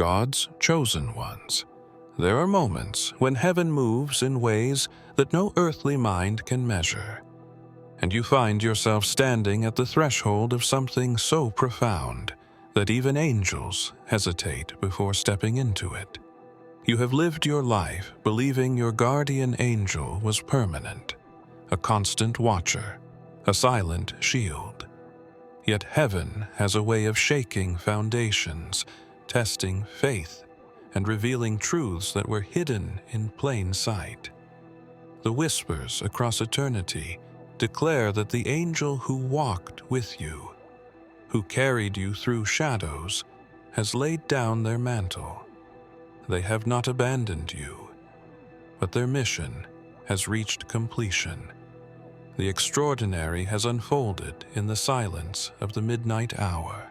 God's chosen ones. There are moments when heaven moves in ways that no earthly mind can measure, and you find yourself standing at the threshold of something so profound that even angels hesitate before stepping into it. You have lived your life believing your guardian angel was permanent, a constant watcher, a silent shield. Yet heaven has a way of shaking foundations, testing faith, and revealing truths that were hidden in plain sight. The whispers across eternity declare that the angel who walked with you, who carried you through shadows, has laid down their mantle. They have not abandoned you, but their mission has reached completion. The extraordinary has unfolded in the silence of the midnight hour.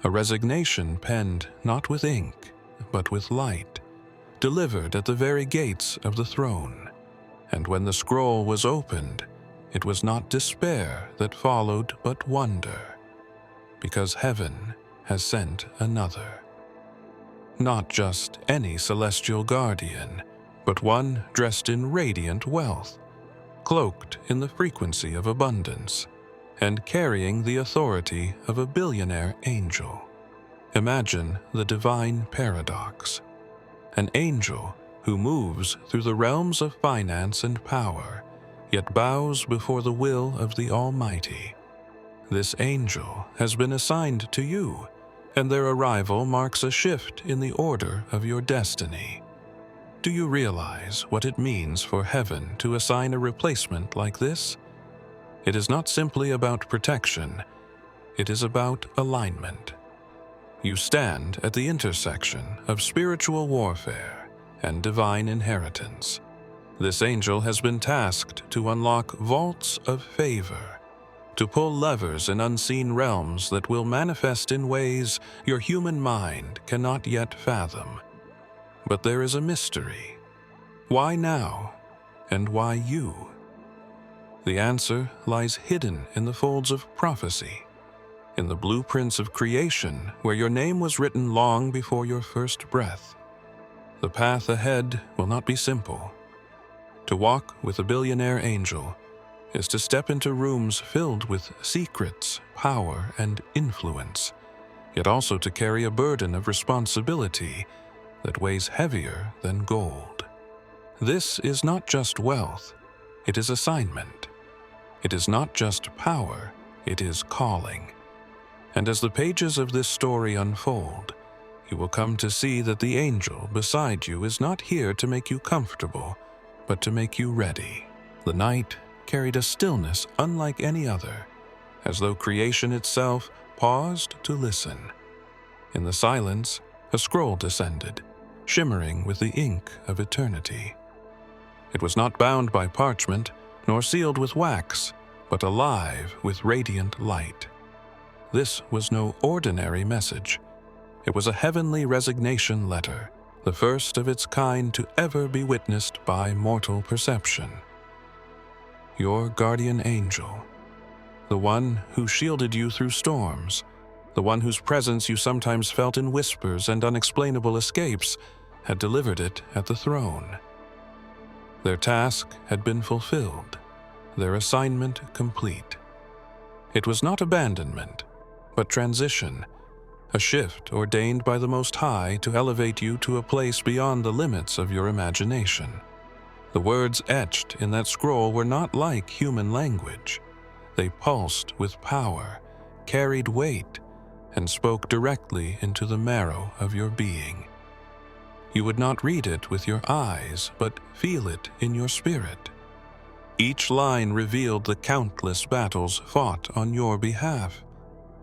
A resignation penned not with ink, but with light, delivered at the very gates of the throne. And when the scroll was opened, it was not despair that followed, but wonder, because heaven has sent another. Not just any celestial guardian, but one dressed in radiant wealth, cloaked in the frequency of abundance, and carrying the authority of a billionaire angel. Imagine the divine paradox. An angel who moves through the realms of finance and power, yet bows before the will of the Almighty. This angel has been assigned to you, and their arrival marks a shift in the order of your destiny. Do you realize what it means for heaven to assign a replacement like this? It is not simply about protection, it is about alignment. You stand at the intersection of spiritual warfare and divine inheritance. This angel has been tasked to unlock vaults of favor, to pull levers in unseen realms that will manifest in ways your human mind cannot yet fathom. But there is a mystery. Why now? And why you? The answer lies hidden in the folds of prophecy, in the blueprints of creation where your name was written long before your first breath. The path ahead will not be simple. To walk with a billionaire angel is to step into rooms filled with secrets, power, and influence, yet also to carry a burden of responsibility that weighs heavier than gold. This is not just wealth, it is assignment. It is not just power, it is calling. And as the pages of this story unfold, you will come to see that the angel beside you is not here to make you comfortable, but to make you ready. The night carried a stillness unlike any other, as though creation itself paused to listen. In the silence, a scroll descended, shimmering with the ink of eternity. It was not bound by parchment, nor sealed with wax, but alive with radiant light. This was no ordinary message. It was a heavenly resignation letter, the first of its kind to ever be witnessed by mortal perception. Your guardian angel, the one who shielded you through storms, the one whose presence you sometimes felt in whispers and unexplainable escapes, had delivered it at the throne. Their task had been fulfilled, their assignment complete. It was not abandonment, but transition, a shift ordained by the Most High to elevate you to a place beyond the limits of your imagination. The words etched in that scroll were not like human language. They pulsed with power, carried weight, and spoke directly into the marrow of your being. You would not read it with your eyes, but feel it in your spirit. Each line revealed the countless battles fought on your behalf,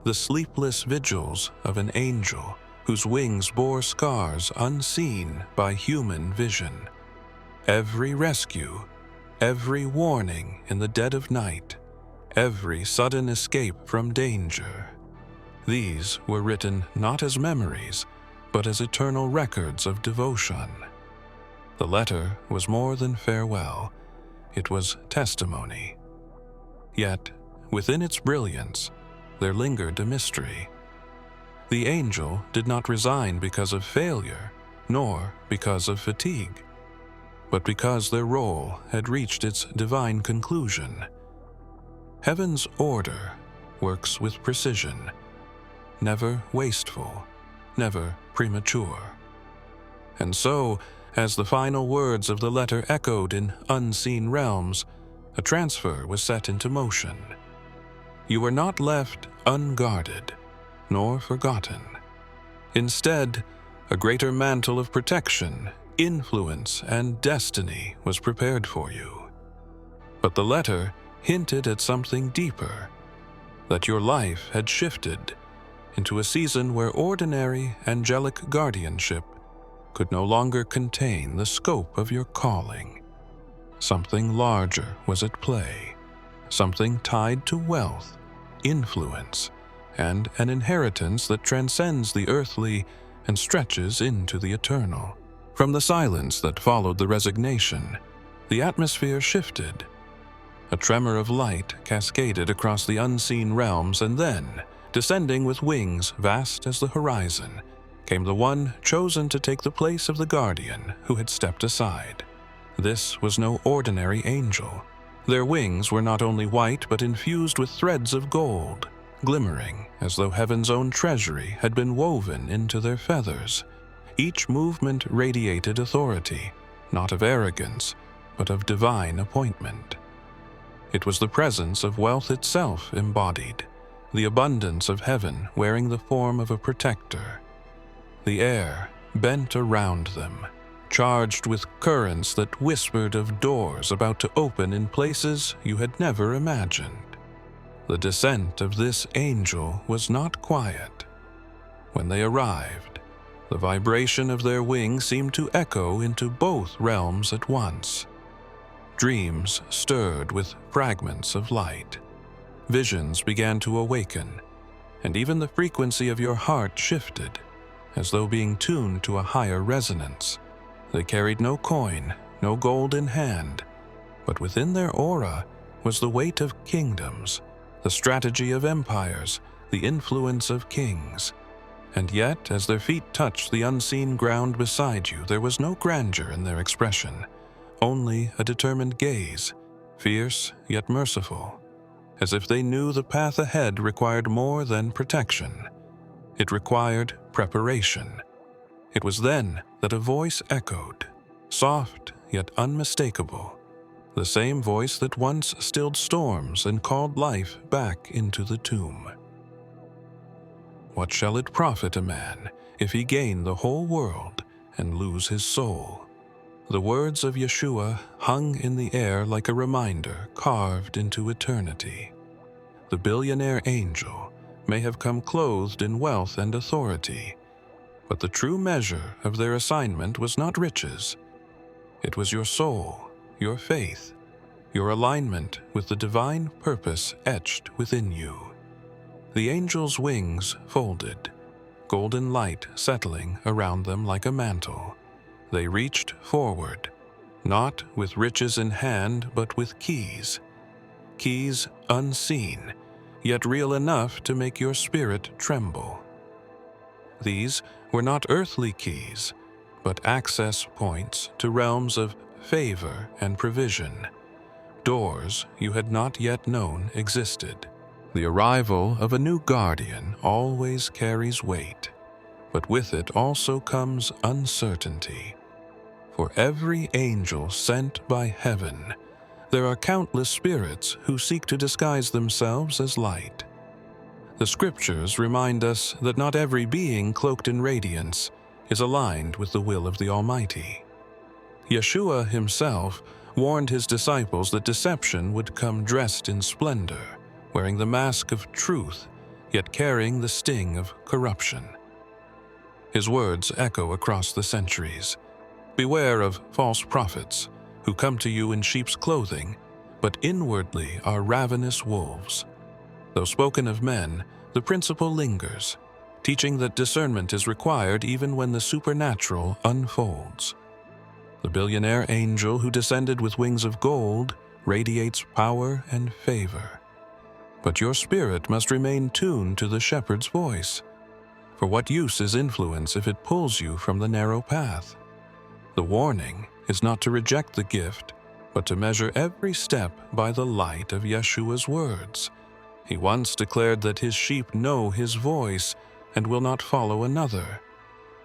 the sleepless vigils of an angel whose wings bore scars unseen by human vision. Every rescue, every warning in the dead of night, every sudden escape from danger. These were written not as memories, but as eternal records of devotion. The letter was more than farewell, it was testimony. Yet, within its brilliance, there lingered a mystery. The angel did not resign because of failure, nor because of fatigue, but because their role had reached its divine conclusion. Heaven's order works with precision, never wasteful, never premature. And so, as the final words of the letter echoed in unseen realms, a transfer was set into motion. You were not left unguarded, nor forgotten. Instead, a greater mantle of protection, influence, and destiny was prepared for you. But the letter hinted at something deeper, that your life had shifted into a season where ordinary angelic guardianship could no longer contain the scope of your calling. Something larger was at play, something tied to wealth, influence, and an inheritance that transcends the earthly and stretches into the eternal. From the silence that followed the resignation, the atmosphere shifted. A tremor of light cascaded across the unseen realms, and then, descending with wings vast as the horizon, came the one chosen to take the place of the guardian who had stepped aside. This was no ordinary angel. Their wings were not only white but infused with threads of gold, glimmering as though heaven's own treasury had been woven into their feathers. Each movement radiated authority, not of arrogance, but of divine appointment. It was the presence of wealth itself embodied, the abundance of heaven wearing the form of a protector. The air bent around them, charged with currents that whispered of doors about to open in places you had never imagined. The descent of this angel was not quiet. When they arrived, the vibration of their wings seemed to echo into both realms at once. Dreams stirred with fragments of light. Visions began to awaken, and even the frequency of your heart shifted, as though being tuned to a higher resonance. They carried no coin, no gold in hand, but within their aura was the weight of kingdoms, the strategy of empires, the influence of kings. And yet, as their feet touched the unseen ground beside you, there was no grandeur in their expression, only a determined gaze, fierce yet merciful, as if they knew the path ahead required more than protection. It required preparation. It was then that a voice echoed, soft yet unmistakable, the same voice that once stilled storms and called life back into the tomb. What shall it profit a man if he gain the whole world and lose his soul? The words of Yeshua hung in the air like a reminder carved into eternity. The billionaire angel may have come clothed in wealth and authority, but the true measure of their assignment was not riches. It was your soul, your faith, your alignment with the divine purpose etched within you. The angel's wings folded, golden light settling around them like a mantle. They reached forward, not with riches in hand, but with keys. Keys unseen, yet real enough to make your spirit tremble. These were not earthly keys, but access points to realms of favor and provision, doors you had not yet known existed. The arrival of a new guardian always carries weight, but with it also comes uncertainty. For every angel sent by heaven, there are countless spirits who seek to disguise themselves as light. The scriptures remind us that not every being cloaked in radiance is aligned with the will of the Almighty. Yeshua himself warned his disciples that deception would come dressed in splendor, wearing the mask of truth, yet carrying the sting of corruption. His words echo across the centuries. Beware of false prophets who come to you in sheep's clothing, but inwardly are ravenous wolves. Though spoken of men, the principle lingers, teaching that discernment is required even when the supernatural unfolds. The billionaire angel who descended with wings of gold radiates power and favor. But your spirit must remain tuned to the shepherd's voice. For what use is influence if it pulls you from the narrow path? The warning is not to reject the gift, but to measure every step by the light of Yeshua's words. He once declared that his sheep know his voice and will not follow another.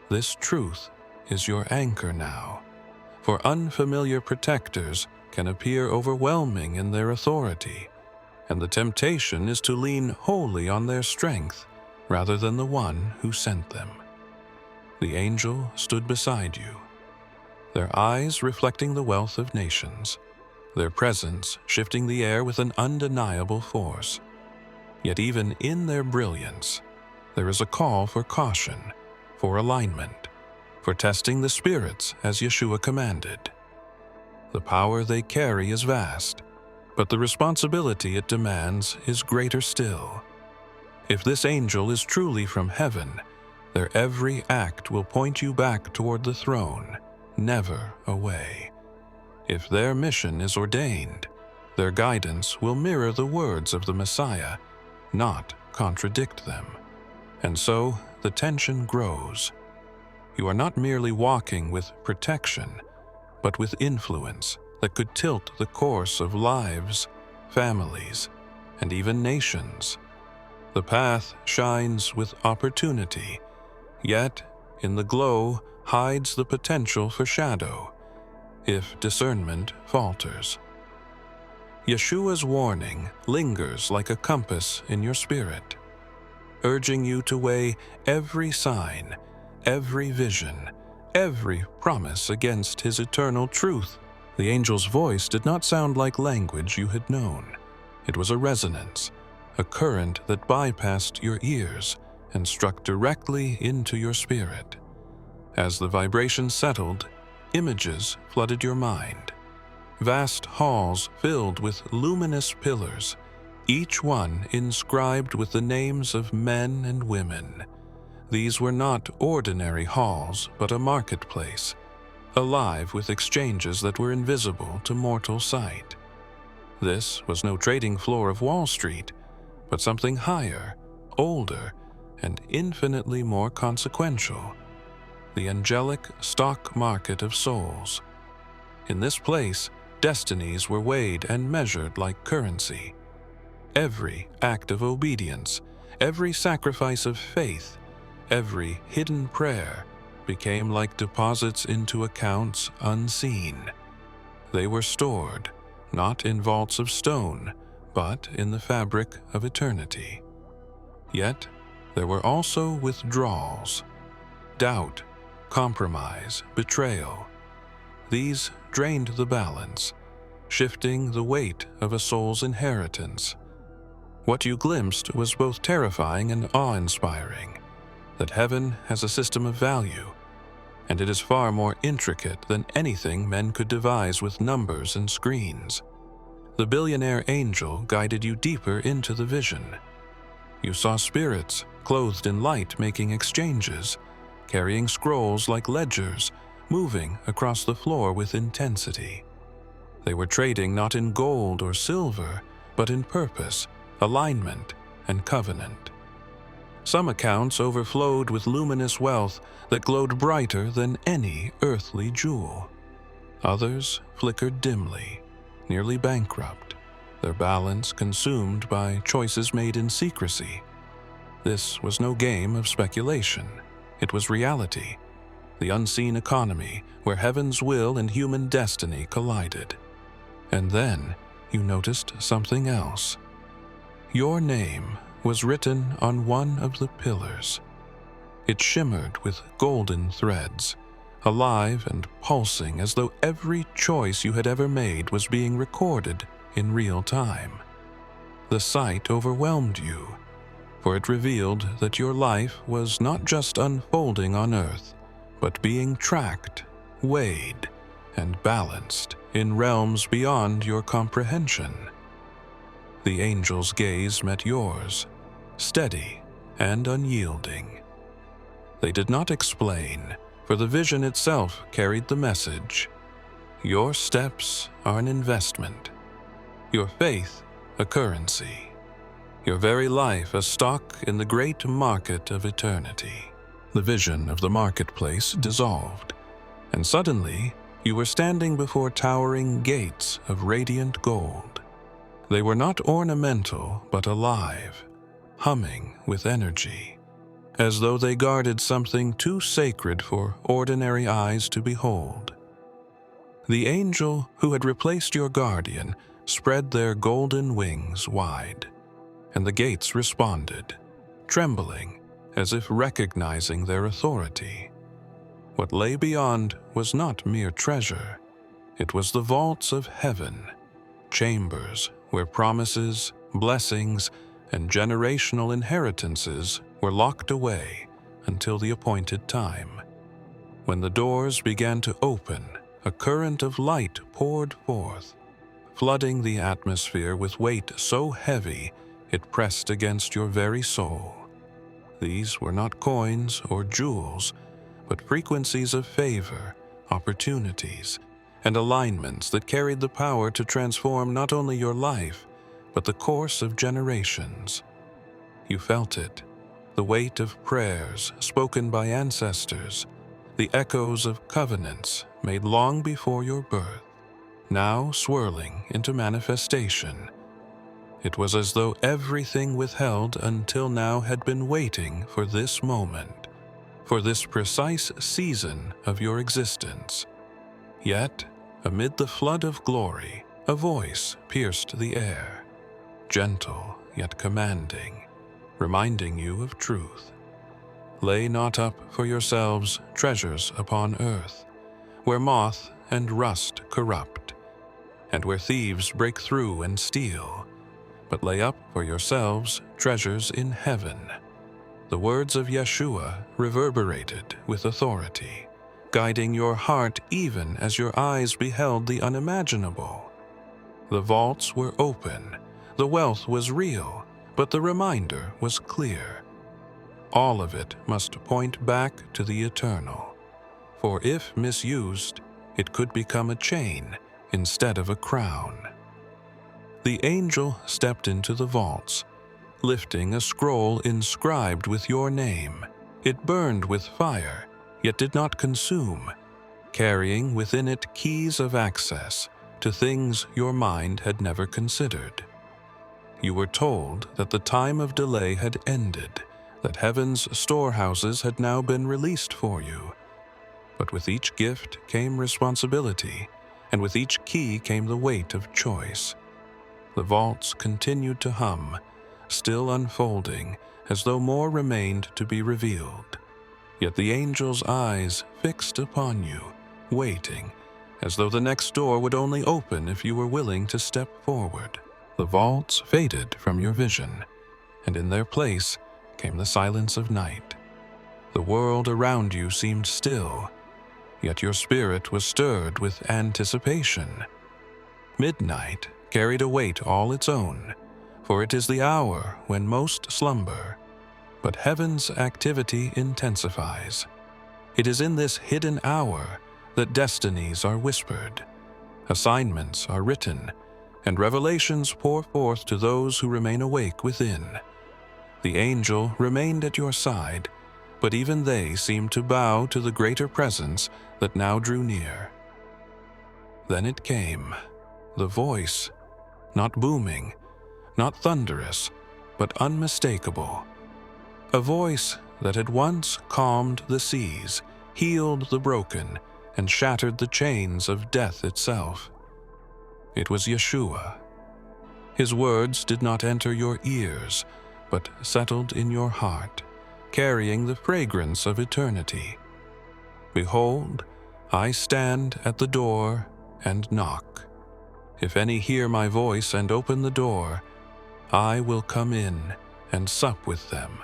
This truth is your anchor now, for unfamiliar protectors can appear overwhelming in their authority, and the temptation is to lean wholly on their strength rather than the one who sent them. The angel stood beside you, their eyes reflecting the wealth of nations, their presence shifting the air with an undeniable force. Yet even in their brilliance, there is a call for caution, for alignment, for testing the spirits as Yeshua commanded. The power they carry is vast, but the responsibility it demands is greater still. If this angel is truly from heaven, their every act will point you back toward the throne, never away. If their mission is ordained, their guidance will mirror the words of the Messiah, not contradict them. And so the tension grows. You are not merely walking with protection, but with influence that could tilt the course of lives, families, and even nations. The path shines with opportunity, yet in the glow hides the potential for shadow, if discernment falters. Yeshua's warning lingers like a compass in your spirit, urging you to weigh every sign, every vision, every promise against his eternal truth. The angel's voice did not sound like language you had known. It was a resonance, a current that bypassed your ears and struck directly into your spirit. As the vibration settled, images flooded your mind. Vast halls filled with luminous pillars, each one inscribed with the names of men and women. These were not ordinary halls, but a marketplace, alive with exchanges that were invisible to mortal sight. This was no trading floor of Wall Street, but something higher, older, and infinitely more consequential: the angelic stock market of souls. In this place, destinies were weighed and measured like currency. Every act of obedience, every sacrifice of faith, every hidden prayer became like deposits into accounts unseen. They were stored, not in vaults of stone, but in the fabric of eternity. Yet, there were also withdrawals, doubt, compromise, betrayal. These drained the balance, shifting the weight of a soul's inheritance. What you glimpsed was both terrifying and awe-inspiring, that heaven has a system of value, and it is far more intricate than anything men could devise with numbers and screens. The billionaire angel guided you deeper into the vision. You saw spirits clothed in light making exchanges, carrying scrolls like ledgers, moving across the floor with intensity. They were trading not in gold or silver, but in purpose, alignment, and covenant. Some accounts overflowed with luminous wealth that glowed brighter than any earthly jewel. Others flickered dimly, nearly bankrupt, their balance consumed by choices made in secrecy. This was no game of speculation. It was reality, the unseen economy where heaven's will and human destiny collided. And then you noticed something else. Your name was written on one of the pillars. It shimmered with golden threads, alive and pulsing as though every choice you had ever made was being recorded in real time. The sight overwhelmed you, for it revealed that your life was not just unfolding on earth, but being tracked, weighed, and balanced in realms beyond your comprehension. The angel's gaze met yours, steady and unyielding. They did not explain, for the vision itself carried the message. Your steps are an investment, your faith a currency. your very life a stock in the great market of eternity. The vision of the marketplace dissolved, and suddenly you were standing before towering gates of radiant gold. They were not ornamental, but alive, humming with energy, as though they guarded something too sacred for ordinary eyes to behold. The angel who had replaced your guardian spread their golden wings wide, and the gates responded, trembling as if recognizing their authority. What lay beyond was not mere treasure. It was the vaults of heaven, chambers where promises, blessings, and generational inheritances were locked away until the appointed time. When the doors began to open, a current of light poured forth, flooding the atmosphere with weight so heavy it pressed against your very soul. These were not coins or jewels, but frequencies of favor, opportunities, and alignments that carried the power to transform not only your life, but the course of generations. You felt it, the weight of prayers spoken by ancestors, the echoes of covenants made long before your birth, now swirling into manifestation. It was as though everything withheld until now had been waiting for this moment, for this precise season of your existence. Yet, amid the flood of glory, a voice pierced the air, gentle yet commanding, reminding you of truth. Lay not up for yourselves treasures upon earth, where moth and rust corrupt, and where thieves break through and steal, but lay up for yourselves treasures in heaven. The words of Yeshua reverberated with authority, guiding your heart even as your eyes beheld the unimaginable. The vaults were open, the wealth was real, but the reminder was clear. All of it must point back to the eternal, for if misused, it could become a chain instead of a crown. The angel stepped into the vaults, lifting a scroll inscribed with your name. It burned with fire, yet did not consume, carrying within it keys of access to things your mind had never considered. You were told that the time of delay had ended, that heaven's storehouses had now been released for you. But with each gift came responsibility, and with each key came the weight of choice. The vaults continued to hum, still unfolding, as though more remained to be revealed. Yet the angel's eyes fixed upon you, waiting, as though the next door would only open if you were willing to step forward. The vaults faded from your vision, and in their place came the silence of night. The world around you seemed still, yet your spirit was stirred with anticipation. Midnight carried a weight all its own, for it is the hour when most slumber, but heaven's activity intensifies. It is in this hidden hour that destinies are whispered, assignments are written, and revelations pour forth to those who remain awake within. The angel remained at your side, but even they seemed to bow to the greater presence that now drew near. Then it came, the voice, not booming, not thunderous, but unmistakable. A voice that had once calmed the seas, healed the broken, and shattered the chains of death itself. It was Yeshua. His words did not enter your ears, but settled in your heart, carrying the fragrance of eternity. Behold, I stand at the door and knock. If any hear my voice and open the door, I will come in and sup with them,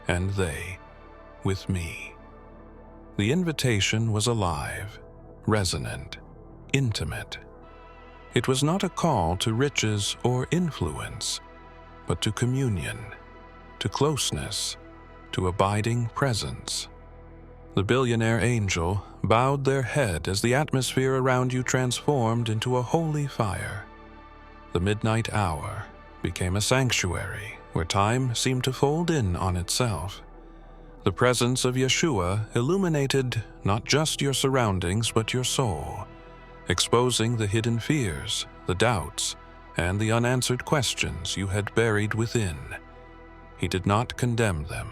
and they with me. The invitation was alive, resonant, intimate. It was not a call to riches or influence, but to communion, to closeness, to abiding presence. The billionaire angel bowed their head as the atmosphere around you transformed into a holy fire. The midnight hour became a sanctuary where time seemed to fold in on itself. The presence of Yeshua illuminated not just your surroundings but your soul, exposing the hidden fears, the doubts, and the unanswered questions you had buried within. He did not condemn them.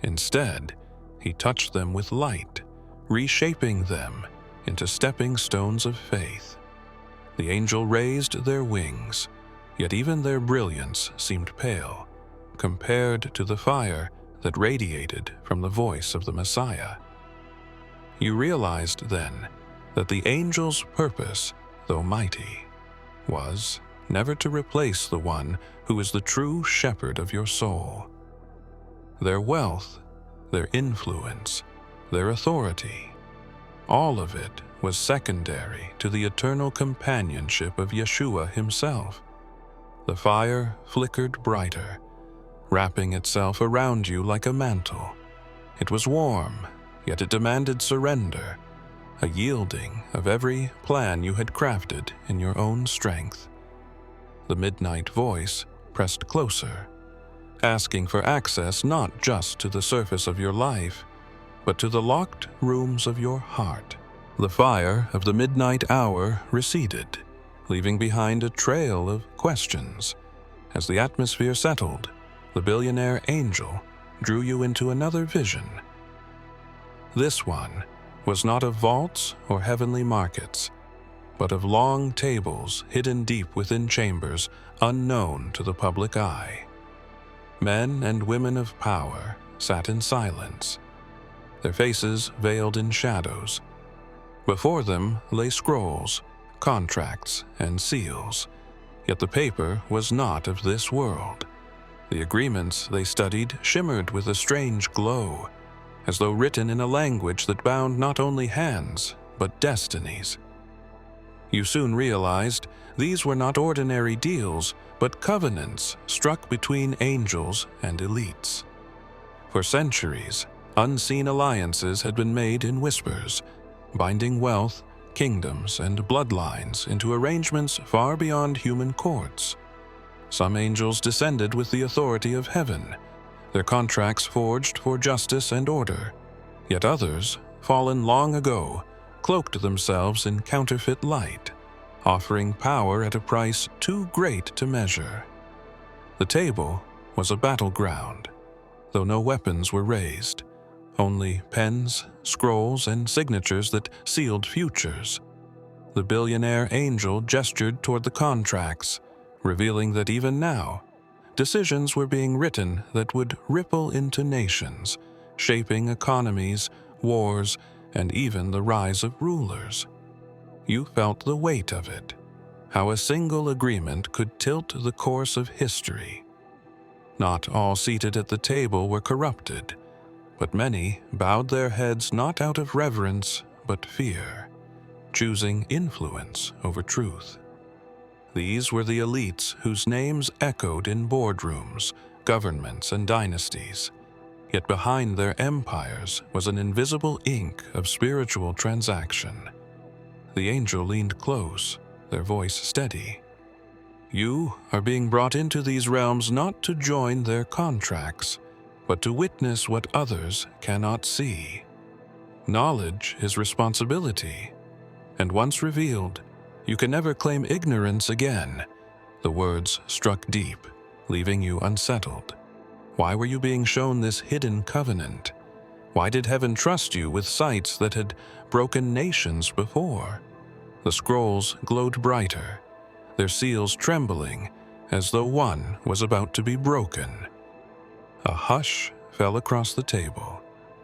Instead, he touched them with light, reshaping them into stepping stones of faith. The angel raised their wings, yet even their brilliance seemed pale, compared to the fire that radiated from the voice of the Messiah. You realized then that the angel's purpose, though mighty, was never to replace the one who is the true shepherd of your soul. Their wealth, their influence, their authority, all of it was secondary to the eternal companionship of Yeshua himself. The fire flickered brighter, wrapping itself around you like a mantle. It was warm, yet it demanded surrender, a yielding of every plan you had crafted in your own strength. The midnight voice pressed closer, asking for access not just to the surface of your life, but to the locked rooms of your heart. The fire of the midnight hour receded, leaving behind a trail of questions. As the atmosphere settled, the billionaire angel drew you into another vision. This one was not of vaults or heavenly markets, but of long tables hidden deep within chambers unknown to the public eye. Men and women of power sat in silence, their faces veiled in shadows. Before them lay scrolls, contracts, and seals, yet the paper was not of this world. The agreements they studied shimmered with a strange glow, as though written in a language that bound not only hands, but destinies. You soon realized these were not ordinary deals, but covenants struck between angels and elites. For centuries, unseen alliances had been made in whispers, binding wealth, kingdoms, and bloodlines into arrangements far beyond human courts. Some angels descended with the authority of heaven, their contracts forged for justice and order, yet others, fallen long ago, cloaked themselves in counterfeit light, offering power at a price too great to measure. The table was a battleground, though no weapons were raised, only pens, scrolls, and signatures that sealed futures. The billionaire angel gestured toward the contracts, revealing that even now, decisions were being written that would ripple into nations, shaping economies, wars, and even the rise of rulers. You felt the weight of it, how a single agreement could tilt the course of history. Not all seated at the table were corrupted, but many bowed their heads not out of reverence but fear, choosing influence over truth. These were the elites whose names echoed in boardrooms, governments, and dynasties. Yet behind their empires was an invisible ink of spiritual transaction. The angel leaned close, their voice steady. You are being brought into these realms not to join their contracts, but to witness what others cannot see. Knowledge is responsibility, and once revealed, you can never claim ignorance again. The words struck deep, leaving you unsettled. Why were you being shown this hidden covenant? Why did heaven trust you with sights that had broken nations before? The scrolls glowed brighter, their seals trembling as though one was about to be broken. A hush fell across the table,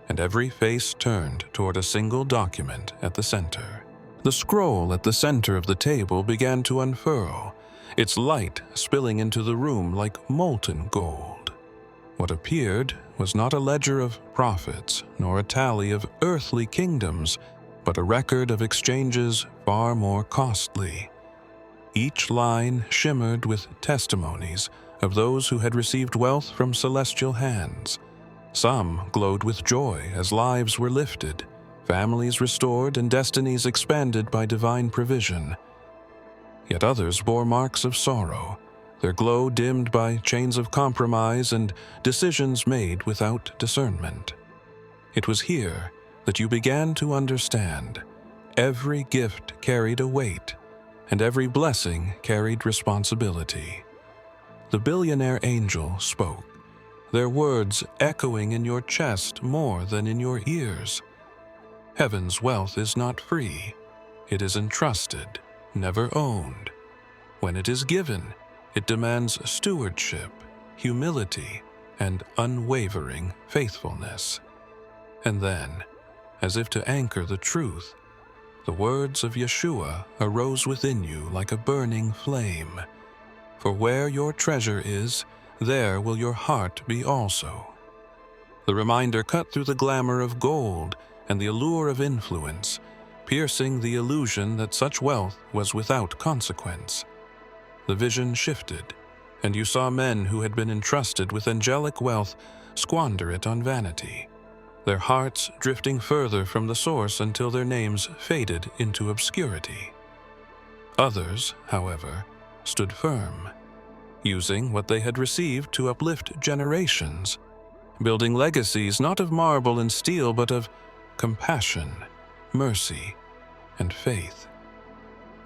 and every face turned toward a single document at the center. The scroll at the center of the table began to unfurl, its light spilling into the room like molten gold. What appeared was not a ledger of profits nor a tally of earthly kingdoms, but a record of exchanges far more costly. Each line shimmered with testimonies of those who had received wealth from celestial hands. Some glowed with joy as lives were lifted, families restored, and destinies expanded by divine provision. Yet others bore marks of sorrow, their glow dimmed by chains of compromise and decisions made without discernment. It was here that you began to understand every gift carried a weight, and every blessing carried responsibility. The billionaire angel spoke, their words echoing in your chest more than in your ears. Heaven's wealth is not free. It is entrusted, never owned. When it is given, it demands stewardship, humility, and unwavering faithfulness. And then, as if to anchor the truth, the words of Yeshua arose within you like a burning flame. For where your treasure is, there will your heart be also. The reminder cut through the glamour of gold and the allure of influence, piercing the illusion that such wealth was without consequence. The vision shifted, and you saw men who had been entrusted with angelic wealth squander it on vanity, their hearts drifting further from the source until their names faded into obscurity. Others, however, stood firm, using what they had received to uplift generations, building legacies not of marble and steel but of compassion, mercy, and faith.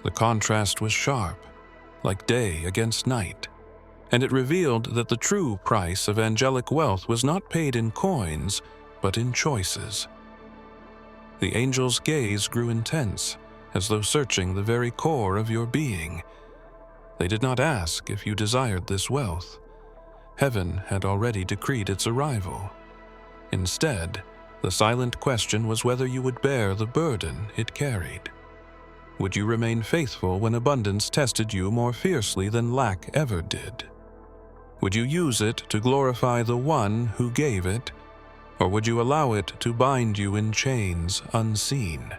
The contrast was sharp, like day against night, and it revealed that the true price of angelic wealth was not paid in coins, but in choices. The angel's gaze grew intense, as though searching the very core of your being. They did not ask if you desired this wealth. Heaven had already decreed its arrival. Instead, the silent question was whether you would bear the burden it carried. Would you remain faithful when abundance tested you more fiercely than lack ever did? Would you use it to glorify the one who gave it, or would you allow it to bind you in chains unseen?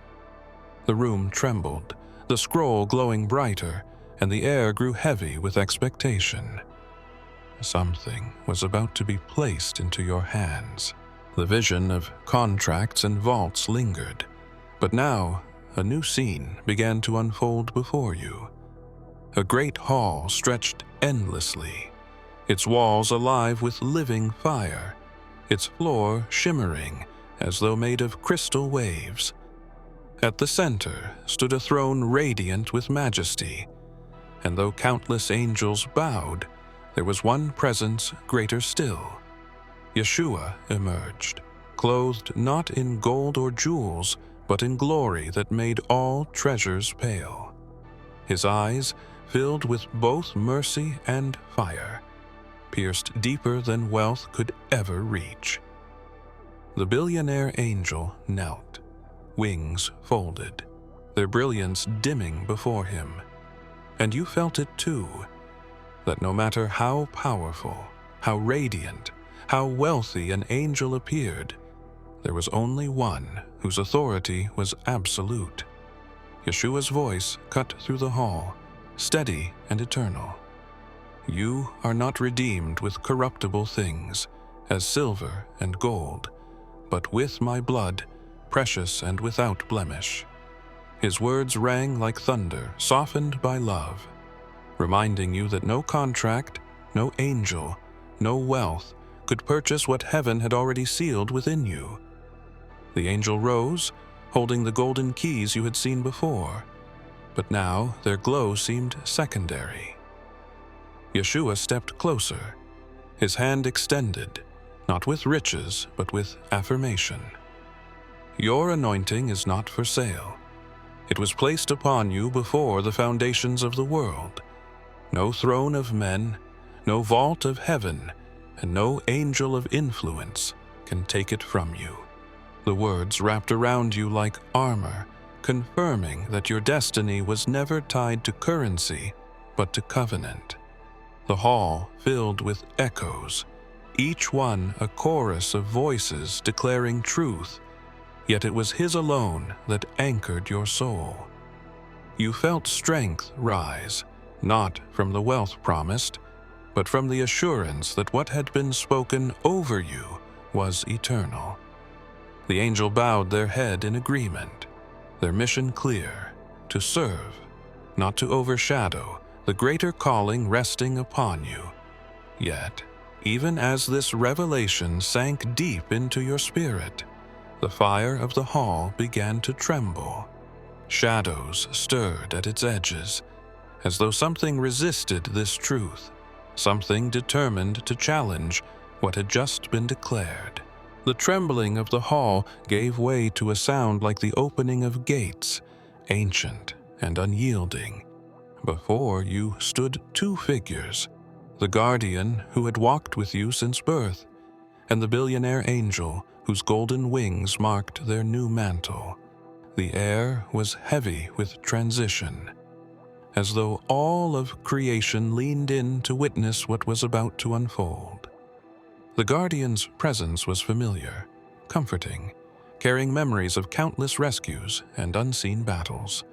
The room trembled, the scroll glowing brighter, and the air grew heavy with expectation. Something was about to be placed into your hands. The vision of contracts and vaults lingered, but now a new scene began to unfold before you. A great hall stretched endlessly, its walls alive with living fire, its floor shimmering as though made of crystal waves. At the center stood a throne radiant with majesty, and though countless angels bowed, there was one presence greater still. Yeshua emerged, clothed not in gold or jewels, but in glory that made all treasures pale. His eyes filled with both mercy and fire, pierced deeper than wealth could ever reach. The billionaire angel knelt, wings folded, their brilliance dimming before him. And you felt it too, that no matter how powerful, how radiant, how wealthy an angel appeared, there was only one whose authority was absolute. Yeshua's voice cut through the hall, steady and eternal. You are not redeemed with corruptible things, as silver and gold, but with my blood, precious and without blemish. His words rang like thunder, softened by love, reminding you that no contract, no angel, no wealth could purchase what heaven had already sealed within you. The angel rose, holding the golden keys you had seen before, but now their glow seemed secondary. Yeshua stepped closer, his hand extended, not with riches, but with affirmation. Your anointing is not for sale. It was placed upon you before the foundations of the world. No throne of men, no vault of heaven, and no angel of influence can take it from you. The words wrapped around you like armor, confirming that your destiny was never tied to currency, but to covenant. The hall filled with echoes, each one a chorus of voices declaring truth, yet it was his alone that anchored your soul. You felt strength rise, not from the wealth promised, but from the assurance that what had been spoken over you was eternal. The angel bowed their head in agreement, their mission clear, to serve, not to overshadow, the greater calling resting upon you. Yet, even as this revelation sank deep into your spirit, the fire of the hall began to tremble. Shadows stirred at its edges, as though something resisted this truth, something determined to challenge what had just been declared. The trembling of the hall gave way to a sound like the opening of gates, ancient and unyielding. Before you stood two figures, the guardian who had walked with you since birth, and the billionaire angel whose golden wings marked their new mantle. The air was heavy with transition, as though all of creation leaned in to witness what was about to unfold. The guardian's presence was familiar, comforting, carrying memories of countless rescues and unseen battles.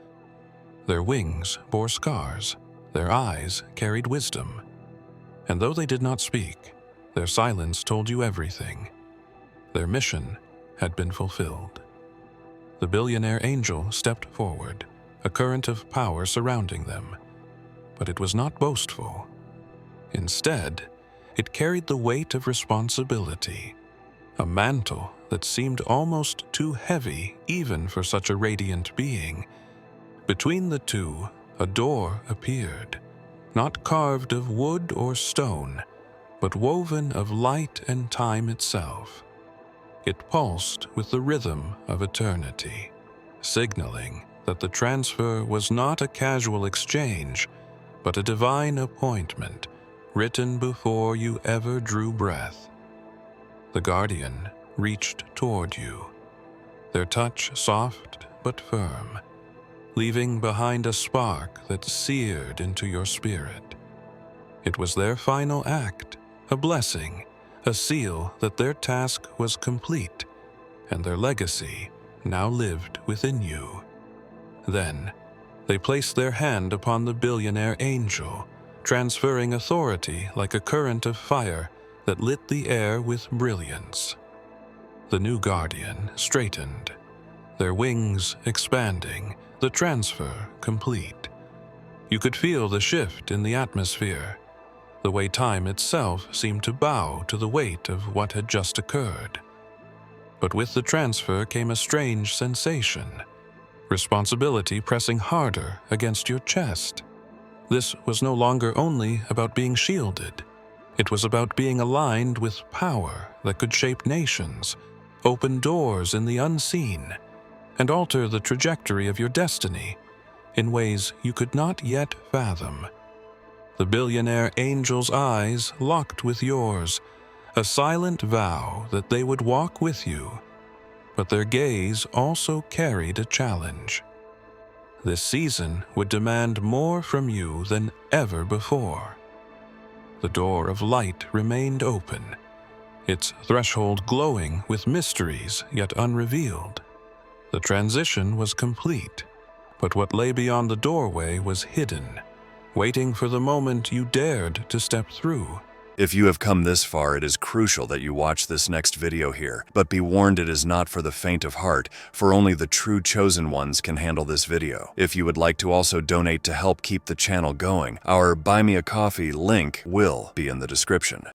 Their wings bore scars, their eyes carried wisdom, and though they did not speak, their silence told you everything. Their mission had been fulfilled. The billionaire angel stepped forward, a current of power surrounding them, but it was not boastful. Instead, it carried the weight of responsibility, a mantle that seemed almost too heavy even for such a radiant being. Between the two, a door appeared, not carved of wood or stone, but woven of light and time itself. It pulsed with the rhythm of eternity, signaling that the transfer was not a casual exchange, but a divine appointment written before you ever drew breath. The guardian reached toward you, their touch soft but firm, leaving behind a spark that seared into your spirit. It was their final act, a blessing, a seal that their task was complete, and their legacy now lived within you. Then, they placed their hand upon the billionaire angel, transferring authority like a current of fire that lit the air with brilliance. The new guardian straightened, their wings expanding, the transfer complete. You could feel the shift in the atmosphere, the way time itself seemed to bow to the weight of what had just occurred. But with the transfer came a strange sensation, responsibility pressing harder against your chest. This was no longer only about being shielded. It was about being aligned with power that could shape nations, open doors in the unseen, and alter the trajectory of your destiny in ways you could not yet fathom. The billionaire angel's eyes locked with yours, a silent vow that they would walk with you, but their gaze also carried a challenge. This season would demand more from you than ever before. The door of light remained open, its threshold glowing with mysteries yet unrevealed. The transition was complete, but what lay beyond the doorway was hidden, waiting for the moment you dared to step through. If you have come this far, it is crucial that you watch this next video here. But be warned, it is not for the faint of heart, for only the true chosen ones can handle this video. If you would like to also donate to help keep the channel going, our Buy Me a Coffee link will be in the description.